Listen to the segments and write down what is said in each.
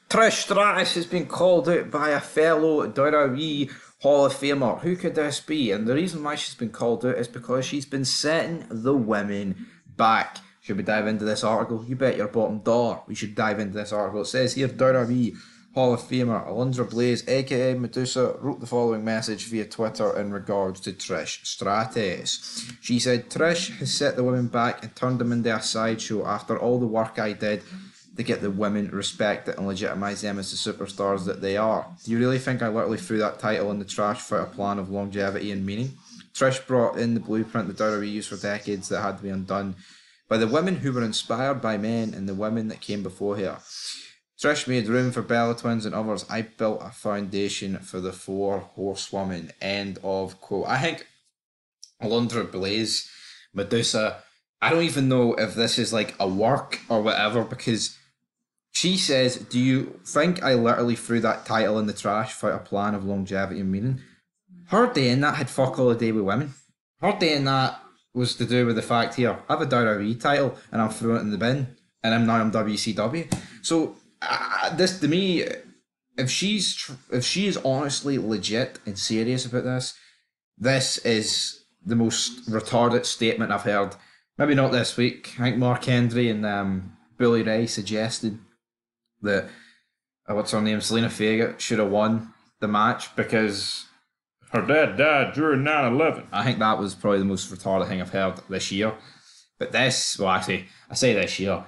Trish Stratus has been called out by a fellow WWE Hall of Famer. Who could this be? And the reason why she's been called out is because she's been setting the women back. Should we dive into this article? You bet your bottom dollar we should dive into this article. It says here WWE Hall of Famer Alundra Blaze, aka Madusa, wrote the following message via Twitter in regards to Trish Stratus. She said, Trish has set the women back and turned them into a sideshow after all the work I did to get the women respected and legitimise them as the superstars that they are. Do you really think I literally threw that title in the trash without a plan of longevity and meaning? Trish brought in the blueprint the WWE used for decades that had to be undone by the women who were inspired by men and the women that came before her. Trish made room for Bella Twins and others. I built a foundation for the four horsewomen. End of quote. I think Alundra Blaze, Madusa, I don't even know if this is like a work or whatever, because she says, do you think I literally threw that title in the trash without a plan of longevity and meaning? Her doing that had fuck all to do with women. Her doing that was to do with the fact here, I have a WWE title and I'm throwing it in the bin and I'm now in WCW. So this to me, if she is honestly legit and serious about this is the most retarded statement I've heard. Maybe not this week. I think Mark Henry and Bully Ray suggested that what's her name, Selena Vega, should have won the match because her dad died during 9/11. I think that was probably the most retarded thing I've heard this year. But this, well, actually, I say this year,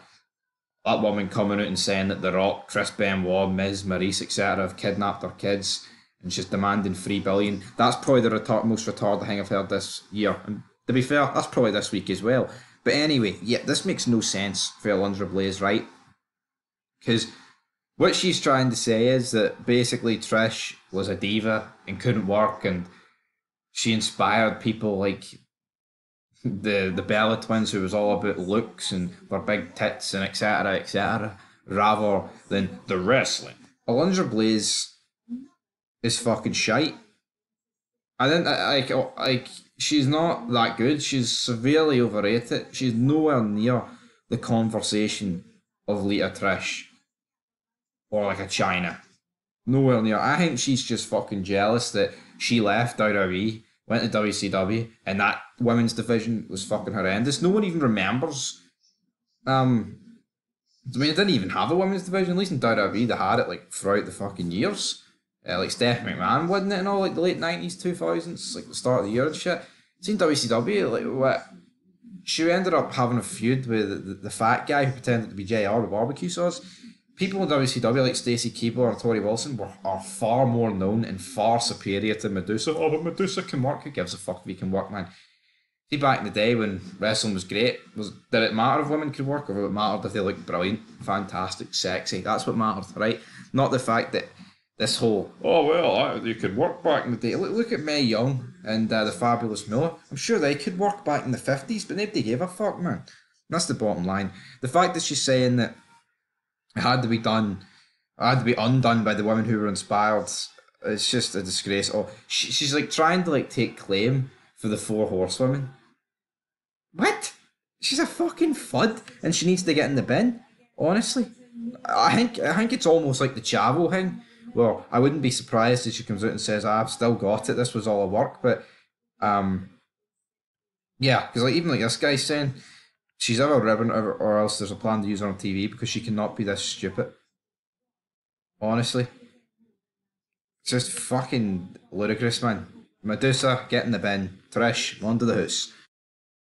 that woman coming out and saying that The Rock, Chris Benoit, Miz, Maurice, etc. have kidnapped her kids and she's demanding $3 billion. That's probably the most retarded thing I've heard this year. And to be fair, that's probably this week as well. But anyway, yeah, this makes no sense for Alundra Blaze, right? Because what she's trying to say is that basically Trish was a diva and couldn't work, and she inspired people like the Bella Twins, who was all about looks and their big tits and etc., rather than the wrestling. Alundra Blaze is fucking shite. I didn't like she's not that good. She's severely overrated. She's nowhere near the conversation of Lita Trish or like a China. Nowhere near. I think she's just fucking jealous that she left WWE, went to WCW, and that women's division was fucking horrendous. No one even remembers. I mean, it didn't even have a women's division. At least in WWE, they had it like throughout the fucking years. Like Steph McMahon, wasn't it, in all like the late 90s, 2000s, like the start of the year and shit. Seen WCW, like what? She ended up having a feud with the fat guy who pretended to be JR, the barbecue sauce. People in WCW like Stacey Keebler or Tori Wilson are far more known and far superior to Madusa. Oh, but Madusa can work. Who gives a fuck if he can work, man? See, back in the day when wrestling was great, did it matter if women could work, or did it matter if they looked brilliant, fantastic, sexy? That's what mattered, right? Not the fact that this whole, oh well, you could work back in the day. Look at Mae Young and the Fabulous Miller. I'm sure they could work back in the 50s, but nobody gave a fuck, man. That's the bottom line. The fact that she's saying that it had to be done, it had to be undone by the women who were inspired, it's just a disgrace. Oh, she's like trying to like take claim for the four horsewomen. What? She's a fucking fud, and she needs to get in the bin. Honestly, I think it's almost like the Chavo thing. Well, I wouldn't be surprised if she comes out and says, I've still got it, this was all a work, but yeah, because like even like this guy's saying she's either ribbon or else there's a plan to use her on TV because she cannot be this stupid. Honestly. It's just fucking ludicrous, man. Madusa, get in the bin. Trish, on to the house.